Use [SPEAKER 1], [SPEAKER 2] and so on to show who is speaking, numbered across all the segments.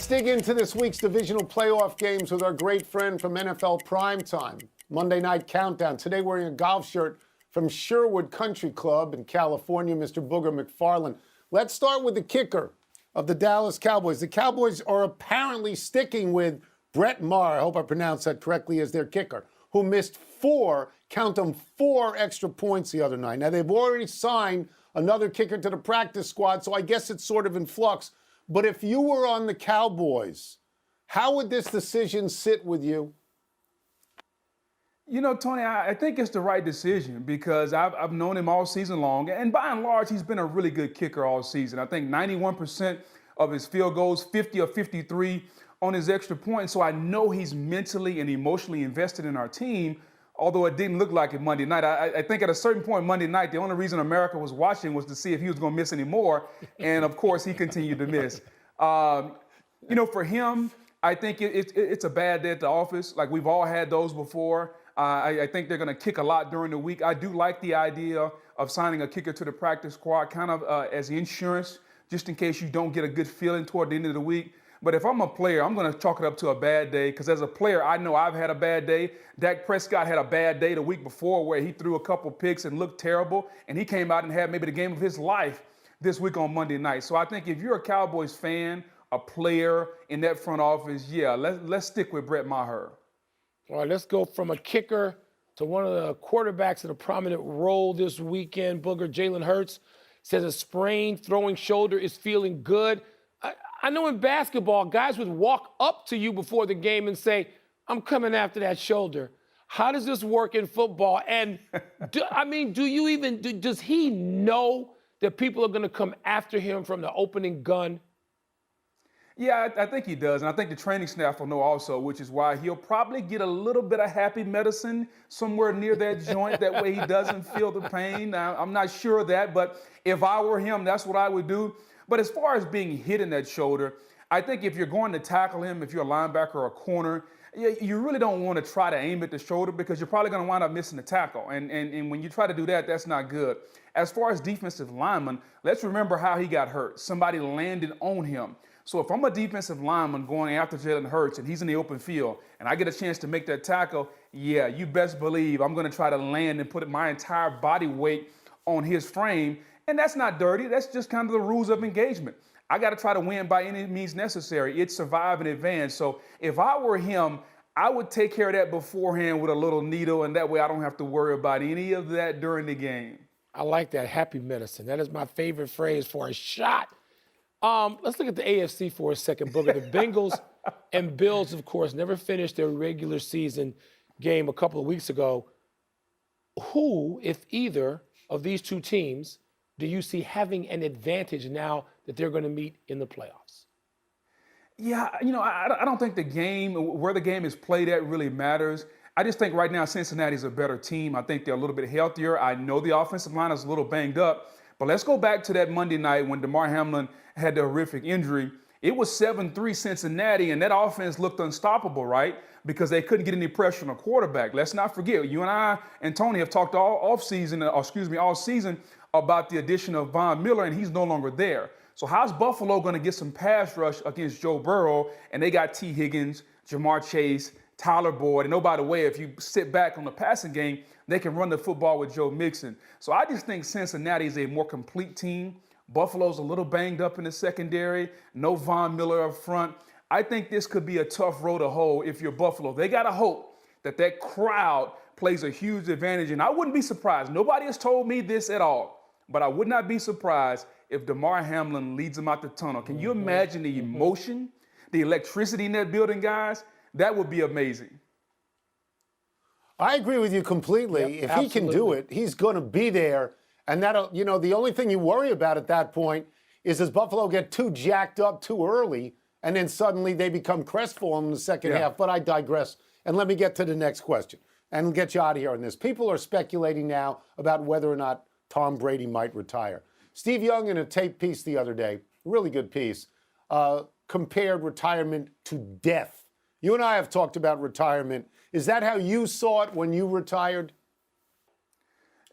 [SPEAKER 1] Let's dig into this week's divisional playoff games with our great friend from NFL Primetime. Monday Night Countdown. Today wearing a golf shirt from Sherwood Country Club in California, Mr. Booger McFarland. Let's start with the kicker of the Dallas Cowboys. The Cowboys are apparently sticking with Brett Maher, I hope I pronounced that correctly, as their kicker, who missed four extra points the other night. Now, they've already signed another kicker to the practice squad, so I guess it's sort of in flux. But if you were on the Cowboys, how would this decision sit with you?
[SPEAKER 2] You know, Tony, I think it's the right decision because I've known him all season long. And by and large, he's been a really good kicker all season. I think 91% of his field goals, 50 or 53 on his extra point. So I know he's mentally and emotionally invested in our team, although it didn't look like it Monday night. I think at a certain point Monday night, the only reason America was watching was to see if he was going to miss any more. And, of course, he continued to miss. You know, for him, I think it's a bad day at the office. Like, we've all had those before. I think they're going to kick a lot during the week. I do like the idea of signing a kicker to the practice squad kind of as insurance, just in case you don't get a good feeling toward the end of the week. But if I'm a player, I'm going to chalk it up to a bad day because as a player, I know I've had a bad day. Dak Prescott had a bad day the week before where he threw a couple picks and looked terrible, and he came out and had maybe the game of his life this week on Monday night. So I think if you're a Cowboys fan, a player in that front office, yeah, let's stick with Brett Maher.
[SPEAKER 3] All right, let's go from a kicker to one of the quarterbacks in a prominent role this weekend. Booger, Jalen Hurts says a sprained throwing shoulder is feeling good. I know in basketball, guys would walk up to you before the game and say, I'm coming after that shoulder. How does this work in football? And, does he know that people are going to come after him from the opening gun?
[SPEAKER 2] Yeah, I think he does. And I think the training staff will know also, which is why he'll probably get a little bit of happy medicine somewhere near that joint. That way he doesn't feel the pain. Now, I'm not sure of that, but if I were him, that's what I would do. But as far as being hit in that shoulder, I think if you're going to tackle him, if you're a linebacker or a corner, you really don't want to try to aim at the shoulder because you're probably going to wind up missing the tackle. And when you try to do that, that's not good. As far as defensive lineman, let's remember how he got hurt. Somebody landed on him. So if I'm a defensive lineman going after Jalen Hurts and he's in the open field and I get a chance to make that tackle, yeah, you best believe I'm going to try to land and put my entire body weight on his frame. And that's not dirty. That's just kind of the rules of engagement. I got to try to win by any means necessary. It's survive and advance. So if I were him, I would take care of that beforehand with a little needle, and that way I don't have to worry about any of that during the game.
[SPEAKER 3] I like that, happy medicine. That is my favorite phrase for a shot. Let's look at the AFC for a second, Booger. The Bengals and Bills, of course, never finished their regular season game a couple of weeks ago. Who, if either of these two teams, do you see having an advantage now that they're going to meet in the playoffs?
[SPEAKER 2] Yeah, you know, I don't think where the game is played at really matters. I just think right now Cincinnati's a better team. I think they're a little bit healthier. I know the offensive line is a little banged up. But let's go back to that Monday night when Damar Hamlin had the horrific injury. It was 7-3 Cincinnati, and that offense looked unstoppable, right? Because they couldn't get any pressure on a quarterback. Let's not forget, you and I and Tony have talked all season about the addition of Von Miller, and he's no longer there. So how's Buffalo going to get some pass rush against Joe Burrow? And they got T. Higgins, Jamar Chase, Tyler Boyd. And oh, by the way, if you sit back on the passing game, they can run the football with Joe Mixon. So I just think Cincinnati is a more complete team. Buffalo's a little banged up in the secondary. No Von Miller up front. I think this could be a tough road to hoe if you're Buffalo. They got to hope that crowd plays a huge advantage. And I wouldn't be surprised. Nobody has told me this at all. But I would not be surprised if Damar Hamlin leads them out the tunnel. Can you imagine the emotion, the electricity in that building, guys? That would be amazing.
[SPEAKER 1] I agree with you completely.
[SPEAKER 3] Yep,
[SPEAKER 1] if he can do it, he's going to be there. And that'll, you know, the only thing you worry about at that point is does Buffalo get too jacked up too early and then suddenly they become crestfallen in the second half. But I digress. And let me get to the next question and get you out of here on this. People are speculating now about whether or not Tom Brady might retire. Steve Young, in a tape piece the other day, really good piece, compared retirement to death. You and I have talked about retirement. Is that how you saw it when you retired?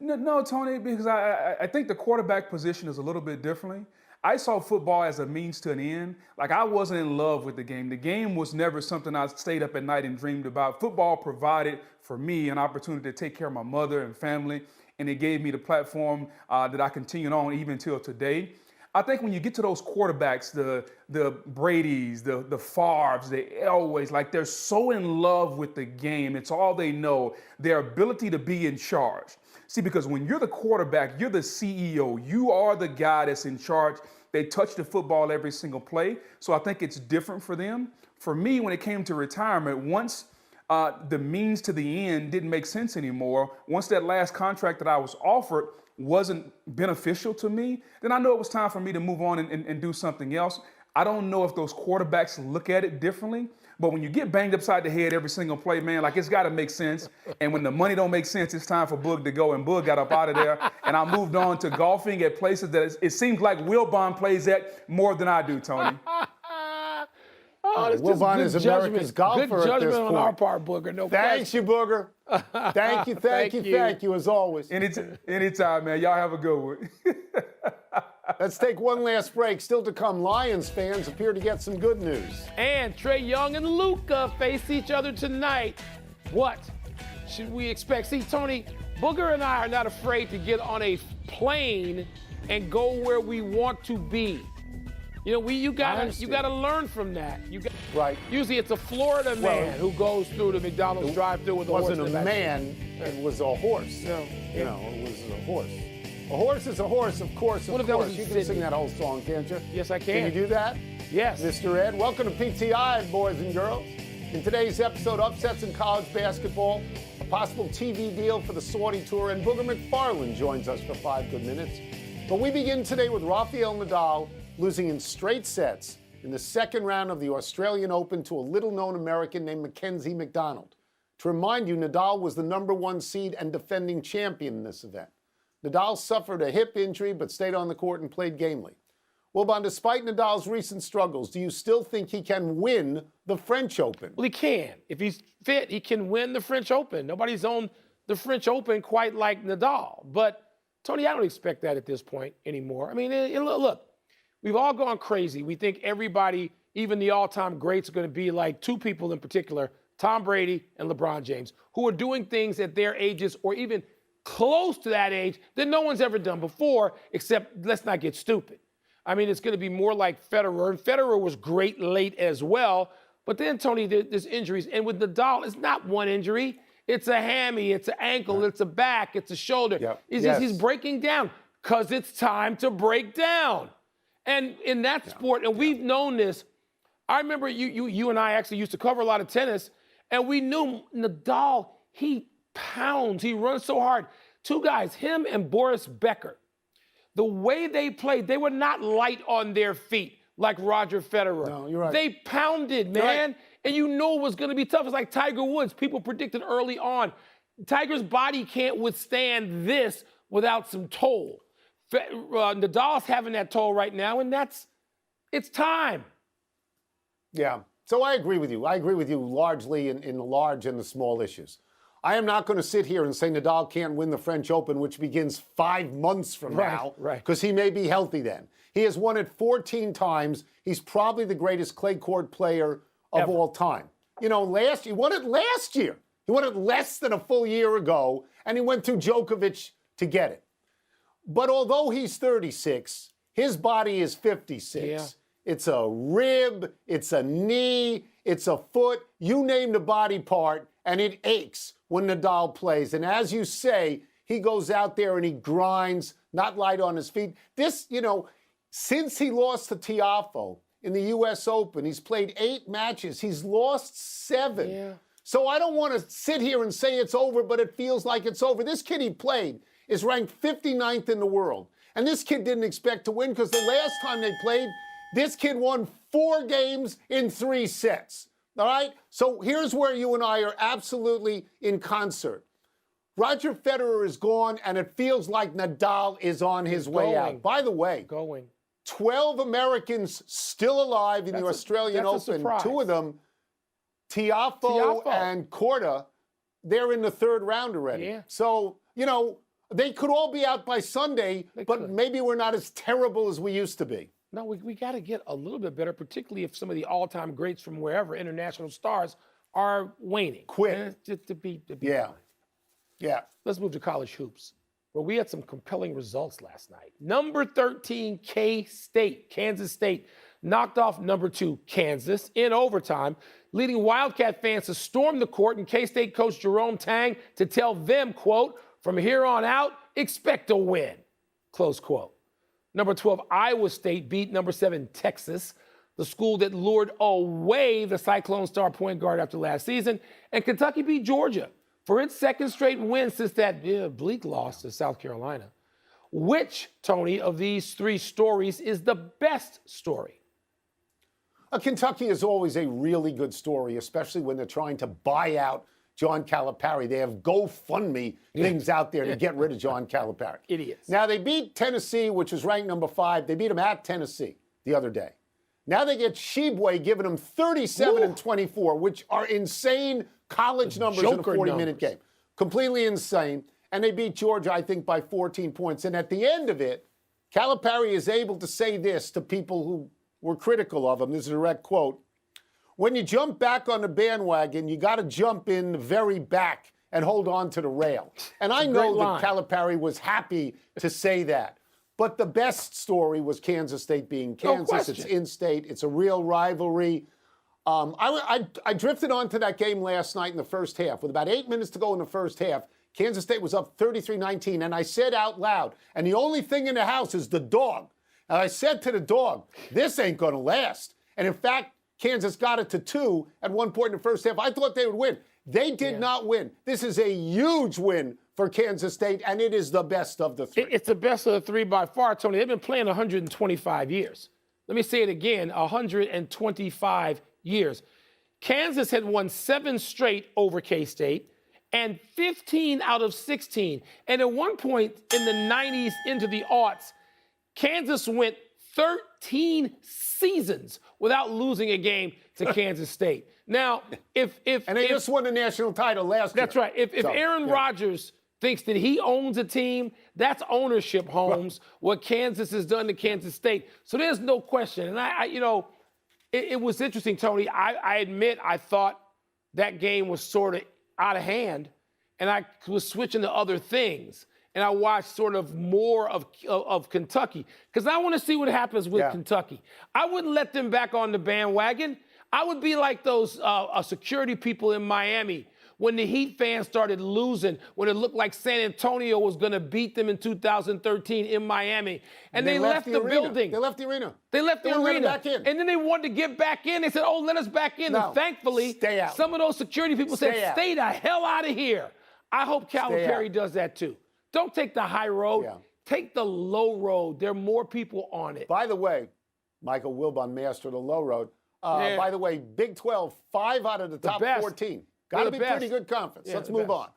[SPEAKER 2] No, Tony, because I think the quarterback position is a little bit differently. I saw football as a means to an end. Like, I wasn't in love with the game. The game was never something I stayed up at night and dreamed about. Football provided for me an opportunity to take care of my mother and family, and it gave me the platform that I continued on even till today. I think when you get to those quarterbacks, the Bradys, the Favres, the Elways, like, they're so in love with the game. It's all they know, their ability to be in charge. See, because when you're the quarterback, you're the CEO. You are the guy that's in charge. They touch the football every single play. So I think it's different for them. For me, when it came to retirement, once the means to the end didn't make sense anymore, once that last contract that I was offered wasn't beneficial to me, then I know it was time for me to move on and do something else. I don't know if those quarterbacks look at it differently, but when you get banged upside the head every single play, man, like, it's got to make sense. And when the money don't make sense, it's time for Boog to go. And Boog got up out of there, and I moved on to golfing at places that it seems like Wilbon plays at more than I do, Tony.
[SPEAKER 3] Oh, it's just
[SPEAKER 1] Wilbon
[SPEAKER 3] good
[SPEAKER 1] is America's
[SPEAKER 3] judgment.
[SPEAKER 1] golfer
[SPEAKER 3] Good
[SPEAKER 1] at
[SPEAKER 3] judgment
[SPEAKER 1] this
[SPEAKER 3] on
[SPEAKER 1] point.
[SPEAKER 3] our part, Booger. No
[SPEAKER 1] Thanks,
[SPEAKER 3] question.
[SPEAKER 1] you booger. Thank you, thank you, as always.
[SPEAKER 2] Anytime, man. Y'all have a good one.
[SPEAKER 1] Let's take one last break. Still to come, Lions fans appear to get some good news.
[SPEAKER 3] And Trae Young and Luka face each other tonight. What should we expect? See, Tony, Booger and I are not afraid to get on a plane and go where we want to be. You know, you gotta learn from that.
[SPEAKER 1] Right.
[SPEAKER 3] Usually it's a Florida man who goes through the McDonald's drive-thru with a horse.
[SPEAKER 1] It wasn't a man, it was a horse.
[SPEAKER 3] No.
[SPEAKER 1] You know, it was a horse. A horse is a horse, of course,
[SPEAKER 3] What if that was in
[SPEAKER 1] You can
[SPEAKER 3] Sydney?
[SPEAKER 1] sing that whole song, can't you?
[SPEAKER 3] Yes, I
[SPEAKER 1] Can
[SPEAKER 3] can.
[SPEAKER 1] you do that?
[SPEAKER 3] Yes.
[SPEAKER 1] Mr. Ed, welcome to PTI, boys and girls. In today's episode, upsets in college basketball, a possible TV deal for the Saudi tour, and Booger McFarland joins us for 5 good minutes. But we begin today with Rafael Nadal losing in straight sets in the second round of the Australian Open to a little-known American named Mackenzie McDonald. To remind you, Nadal was the #1 seed and defending champion in this event. Nadal suffered a hip injury but stayed on the court and played gamely. Wilbon, despite Nadal's recent struggles, do you still think he can win the French Open?
[SPEAKER 3] Well, he can. If he's fit, he can win the French Open. Nobody's on the French Open quite like Nadal. But, Tony, I don't expect that at this point anymore. I mean, look, we've all gone crazy. We think everybody, even the all-time greats, are going to be like two people in particular, Tom Brady and LeBron James, who are doing things at their ages or even close to that age that no one's ever done before, except let's not get stupid. I mean, it's going to be more like Federer, and Federer was great late as well. But then, Tony, there's injuries. And with Nadal, it's not one injury. It's a hammy, it's an ankle, it's a back, it's a shoulder.
[SPEAKER 1] Yep.
[SPEAKER 3] He's breaking down because it's time to break down. And in that sport, and we've known this, I remember you and I actually used to cover a lot of tennis, and we knew Nadal, he pounds, he runs so hard. Two guys, him and Boris Becker, the way they played, they were not light on their feet like Roger Federer.
[SPEAKER 1] No, you're right.
[SPEAKER 3] They pounded, man, and you know it was going to be tough. It's like Tiger Woods. People predicted early on, Tiger's body can't withstand this without some toll. Nadal's having that toll right now, and it's time.
[SPEAKER 1] Yeah. So I agree with you. I agree with you largely in the large and the small issues. I am not going to sit here and say Nadal can't win the French Open, which begins 5 months from now, because he may be healthy then. He has won it 14 times. He's probably the greatest clay court player of all time. You know, he won it last year. He won it less than a full year ago, and he went through Djokovic to get it. But although he's 36, his body is 56.
[SPEAKER 3] Yeah.
[SPEAKER 1] It's a rib, it's a knee, it's a foot, you name the body part, and it aches when Nadal plays. And as you say, he goes out there and he grinds, not light on his feet. This, you know, since he lost to Tiafoe in the U.S. Open, he's played 8 matches. He's lost 7.
[SPEAKER 3] Yeah.
[SPEAKER 1] So I don't want to sit here and say it's over, but it feels like it's over. This kid he played is ranked 59th in the world. And this kid didn't expect to win because the last time they played, this kid won 4 games in 3 sets. All right? So here's where you and I are absolutely in concert. Roger Federer is gone, and it feels like Nadal is on his way out. By the way, 12 Americans still alive in the Australian Open. 2 of them, Tiafoe and Korda, they're in the 3rd round already.
[SPEAKER 3] Yeah.
[SPEAKER 1] So, you know, They could all be out by Sunday, but
[SPEAKER 3] could.
[SPEAKER 1] maybe we're not as terrible as we used to be.
[SPEAKER 3] No, we got to get a little bit better, particularly if some of the all-time greats from wherever, international stars, are waning.
[SPEAKER 1] Quit.
[SPEAKER 3] Just to be
[SPEAKER 1] Yeah.
[SPEAKER 3] fine.
[SPEAKER 1] Yeah.
[SPEAKER 3] Let's move to college hoops, where we had some compelling results last night. Number 13, K-State, Kansas State, knocked off number 2, Kansas, in overtime, leading Wildcat fans to storm the court and K-State coach Jerome Tang to tell them, quote, "From here on out, expect a win," close quote. Number 12, Iowa State beat number 7, Texas, the school that lured away the Cyclone star point guard after last season. And Kentucky beat Georgia for its second straight win since that bleak loss to South Carolina. Which, Tony, of these 3 stories is the best story?
[SPEAKER 1] Kentucky is always a really good story, especially when they're trying to buy out John Calipari. They have GoFundMe things out there to get rid of John Calipari.
[SPEAKER 3] Idiots.
[SPEAKER 1] Now, they beat Tennessee, which was ranked number 5. They beat them at Tennessee the other day. Now they get Sheboygan giving them 37 and 24, which are insane college numbers in a 40-minute game. Completely insane. And they beat Georgia, I think, by 14 points. And at the end of it, Calipari is able to say this to people who were critical of him. This is a direct quote. "When you jump back on the bandwagon, you got to jump in the very back and hold on to the rail." And I know that Calipari was happy to say that. But the best story was Kansas State being Kansas. It's in-state. It's a real rivalry. I drifted onto that game last night in the first half. With about 8 minutes to go in the first half, Kansas State was up 33-19. And I said out loud, and the only thing in the house is the dog. And I said to the dog, this ain't going to last. And in fact, Kansas got it to 2 at one point in the first half. I thought they would win. They did not win. This is a huge win for Kansas State, and it is the best of the 3.
[SPEAKER 3] It's the best of the 3 by far, Tony. They've been playing 125 years. Let me say it again, 125 years. Kansas had won 7 straight over K-State and 15 out of 16. And at one point in the 90s into the aughts, Kansas went 13 seasons without losing a game to Kansas State. Now,
[SPEAKER 1] and they just won the national title last year.
[SPEAKER 3] That's right. If Aaron Rodgers thinks that he owns a team, that's ownership, Holmes, what Kansas has done to Kansas State. So there's no question. And it was interesting, Tony. I admit I thought that game was sort of out of hand, and I was switching to other things. And I watched sort of more of Kentucky because I want to see what happens with Kentucky. I wouldn't let them back on the bandwagon. I would be like those security people in Miami when the Heat fans started losing, when it looked like San Antonio was going to beat them in 2013 in Miami. And they left the building.
[SPEAKER 1] They left the arena.
[SPEAKER 3] They left the arena.
[SPEAKER 1] Back in.
[SPEAKER 3] And then they wanted to get back in. They said, oh, let us back in.
[SPEAKER 1] No,
[SPEAKER 3] and thankfully,
[SPEAKER 1] stay out.
[SPEAKER 3] Some of those security people said, stay the hell out of here. I hope Calipari does that too. Don't take the high road. Take the low road. There are more people on it.
[SPEAKER 1] By the way, Michael Wilbon mastered the low road. By the way, Big 12, 5 out of the top 14. Got to be pretty good conference. Let's move on.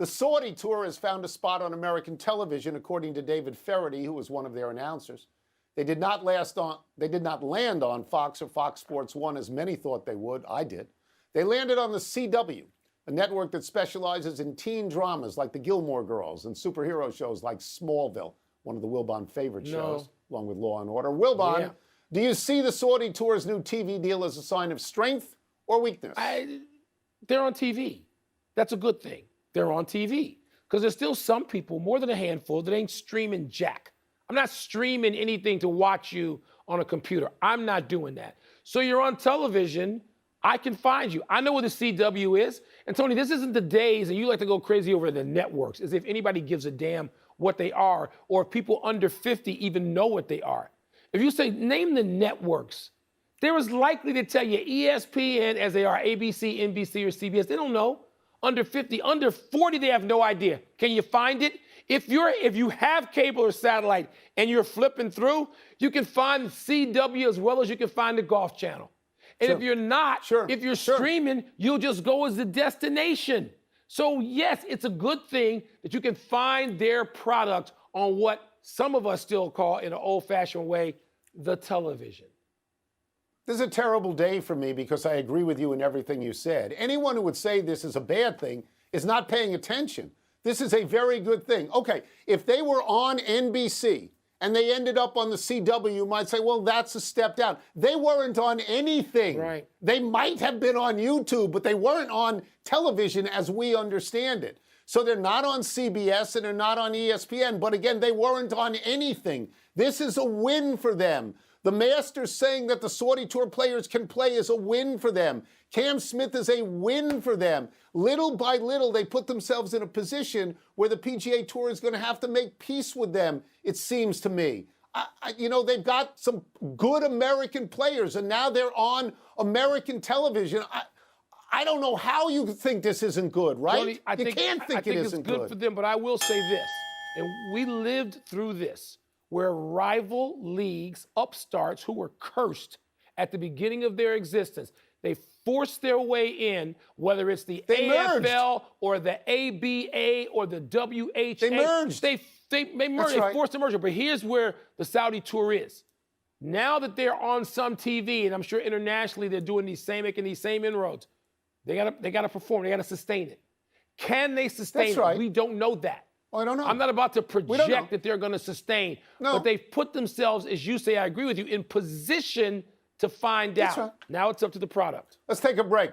[SPEAKER 1] The Saudi tour has found a spot on American television, according to David Ferretti, who was one of their announcers. They did not land on Fox or Fox Sports 1 as many thought they would. I did. They landed on the CW, a network that specializes in teen dramas like the Gilmore Girls and superhero shows like Smallville, one of the Wilbon favorite shows, along with Law and Order. Wilbon, do you see the Saudi tour's new TV deal as a sign of strength or weakness?
[SPEAKER 3] They're on TV. That's a good thing. They're on TV. Because there's still some people, more than a handful, that ain't streaming jack. I'm not streaming anything to watch you on a computer. I'm not doing that. So you're on television, I can find you. I know where the CW is. And Tony, this isn't the days, and you like to go crazy over the networks, as if anybody gives a damn what they are, or if people under 50 even know what they are. If you say, name the networks, they're as likely to tell you ESPN as they are ABC, NBC, or CBS. They don't know. Under 50, under 40, they have no idea. Can you find it? If you have cable or satellite and you're flipping through, you can find CW as well as you can find the Golf Channel. And if you're not, if you're streaming, you'll just go as the destination. So yes, it's a good thing that you can find their product on what some of us still call, in an old-fashioned way, the television.
[SPEAKER 1] This is a terrible day for me because I agree with you in everything you said. Anyone who would say this is a bad thing is not paying attention. This is a very good thing. Okay, if they were on NBC and they ended up on the CW, you might say, well, that's a step down. They weren't on anything.
[SPEAKER 3] Right.
[SPEAKER 1] They might have been on YouTube, but they weren't on television as we understand it. So they're not on CBS and they're not on ESPN. But again, they weren't on anything. This is a win for them. The Masters saying that the Saudi Tour players can play is a win for them. Cam Smith is a win for them. Little by little, they put themselves in a position where the PGA Tour is going to have to make peace with them, it seems to me. They've got some good American players, and now they're on American television. I don't know how you think this isn't good, right?
[SPEAKER 3] Tony,
[SPEAKER 1] you can't think it isn't
[SPEAKER 3] good for them, but I will say this, and we lived through this, where rival leagues, upstarts who were cursed at the beginning of their existence, they forced their way in, whether it's the AFL or the ABA or the WHA.
[SPEAKER 1] They merged.
[SPEAKER 3] They merged. They forced the merger. But here's where the Saudi Tour is. Now that they're on some TV, and I'm sure internationally they're making these same inroads, they gotta perform. They gotta sustain it. Can they sustain it?
[SPEAKER 1] Right.
[SPEAKER 3] We don't know that.
[SPEAKER 1] I don't know.
[SPEAKER 3] I'm not about to project that they're going to sustain.
[SPEAKER 1] No.
[SPEAKER 3] But they've put themselves, as you say, I agree with you, in position to find out.
[SPEAKER 1] Right.
[SPEAKER 3] Now it's up to the product.
[SPEAKER 1] Let's take a break.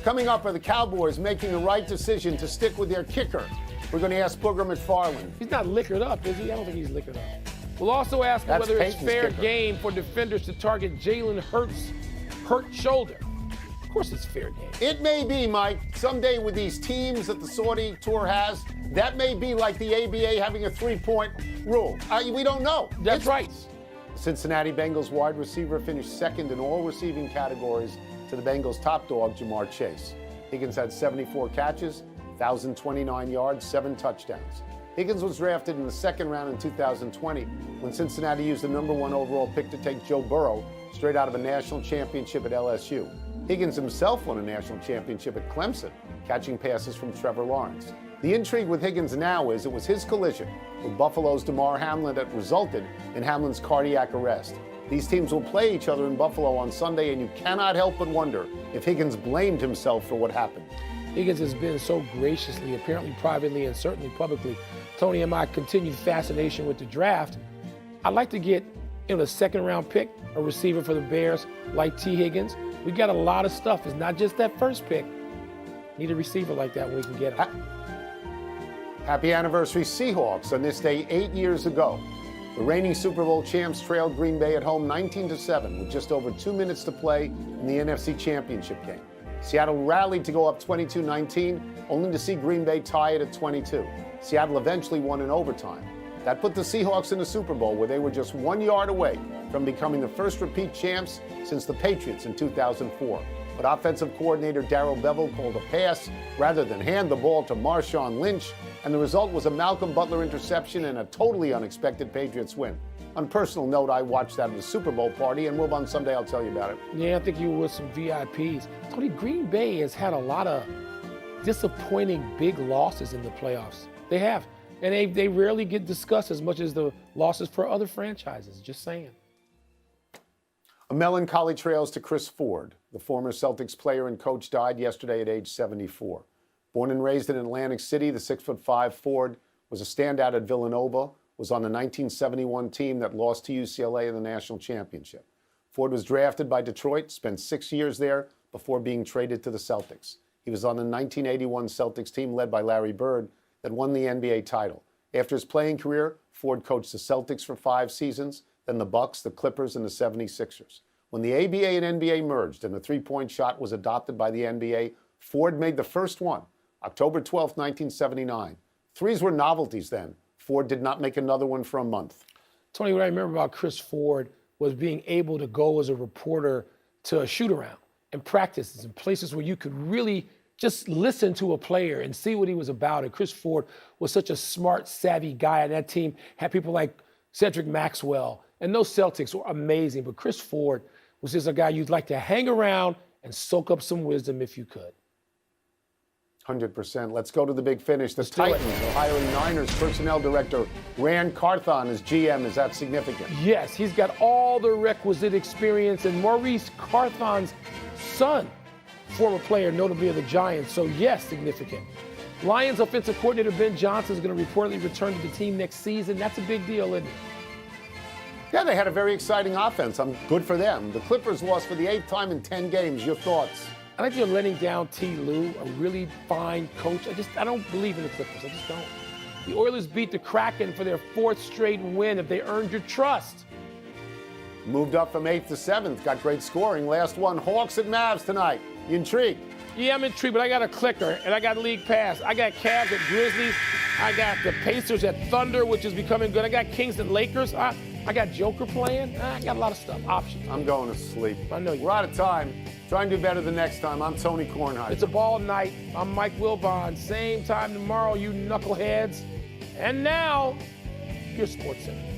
[SPEAKER 1] Coming up are the Cowboys making the right decision to stick with their kicker. We're going to ask Booger McFarland.
[SPEAKER 3] He's not liquored up, is he? I don't think he's liquored up. We'll also ask him whether it's fair game for defenders to target Jalen Hurts' hurt shoulder. Of course it's fair game.
[SPEAKER 1] It may be, Mike, someday with these teams that the Saudi Tour has, that may be like the ABA having a three-point rule. We don't know.
[SPEAKER 3] That's right.
[SPEAKER 1] The Cincinnati Bengals wide receiver finished second in all receiving categories to the Bengals' top dog, Jamar Chase. Higgins had 74 catches, 1,029 yards, 7 touchdowns. Higgins was drafted in the second round in 2020 when Cincinnati used the number 1 overall pick to take Joe Burrow straight out of a national championship at LSU. Higgins himself won a national championship at Clemson, catching passes from Trevor Lawrence. The intrigue with Higgins now is it was his collision with Buffalo's Damar Hamlin that resulted in Hamlin's cardiac arrest. These teams will play each other in Buffalo on Sunday, and you cannot help but wonder if Higgins blamed himself for what happened.
[SPEAKER 3] Higgins has been so graciously, apparently privately and certainly publicly, Tony and my continued fascination with the draft. I'd like to get the second-round pick, a receiver for the Bears like T. Higgins. We got a lot of stuff. It's not just that first pick. Need a receiver like that when we can get him.
[SPEAKER 1] Happy anniversary, Seahawks. On this day 8 years ago, the reigning Super Bowl champs trailed Green Bay at home 19-7 with just over 2 minutes to play in the NFC Championship game. Seattle rallied to go up 22-19, only to see Green Bay tie it at 22. Seattle eventually won in overtime. That put the Seahawks in the Super Bowl, where they were just 1 yard away from becoming the first repeat champs since the Patriots in 2004. But offensive coordinator Darrell Bevell called a pass rather than hand the ball to Marshawn Lynch, and the result was a Malcolm Butler interception and a totally unexpected Patriots win. On a personal note, I watched that at the Super Bowl party, and Wilbon, someday I'll tell you about it.
[SPEAKER 3] Yeah, I think you were with some VIPs. Tony, Green Bay has had a lot of disappointing big losses in the playoffs. They have. And they rarely get discussed as much as the losses for other franchises. Just saying.
[SPEAKER 1] A melancholy trails to Chris Ford. The former Celtics player and coach died yesterday at age 74. Born and raised in Atlantic City, the 6'5" Ford was a standout at Villanova, was on the 1971 team that lost to UCLA in the national championship. Ford was drafted by Detroit, spent 6 years there before being traded to the Celtics. He was on the 1981 Celtics team led by Larry Bird that won the NBA title. After his playing career, Ford coached the Celtics for 5 seasons, then the Bucks, the Clippers, and the 76ers. When the ABA and NBA merged and the three-point shot was adopted by the NBA, Ford made the first one, October 12, 1979. Threes were novelties then. Ford did not make another one for a month.
[SPEAKER 3] Tony, what I remember about Chris Ford was being able to go as a reporter to a shoot-around and practices and places where you could really just listen to a player and see what he was about. And Chris Ford was such a smart, savvy guy. And that team had people like Cedric Maxwell. And those Celtics were amazing. But Chris Ford was just a guy you'd like to hang around and soak up some wisdom if you could.
[SPEAKER 1] 100%. Let's go to the big finish. The Titans are hiring Niners personnel director Rand Carthon as GM. Is that significant?
[SPEAKER 3] Yes, he's got all the requisite experience. And Maurice Carthon's son, former player, notably of the Giants. So, yes, significant. Lions offensive coordinator Ben Johnson is going to reportedly return to the team next season. That's a big deal, isn't it?
[SPEAKER 1] Yeah, they had a very exciting offense. I'm good for them. The Clippers lost for the 8th time in 10 games. Your thoughts?
[SPEAKER 3] I think they're letting down T. Lue, a really fine coach. I don't believe in the Clippers. I just don't. The Oilers beat the Kraken for their 4th straight win. If they earned your trust.
[SPEAKER 1] Moved up from 8th to 7th. Got great scoring. Last one, Hawks at Mavs tonight. You intrigued?
[SPEAKER 3] Yeah, I'm intrigued, but I got a clicker, and I got League Pass. I got Cavs at Grizzlies. I got the Pacers at Thunder, which is becoming good. I got Kings at Lakers. I got Joker playing. I got a lot of stuff, options.
[SPEAKER 1] I'm going to sleep.
[SPEAKER 3] I know you.
[SPEAKER 1] We're out of time. Try and do better the next time. I'm Tony Kornheiser.
[SPEAKER 3] It's a ball night. I'm Mike Wilbon. Same time tomorrow, you knuckleheads. And now, your Sports Center.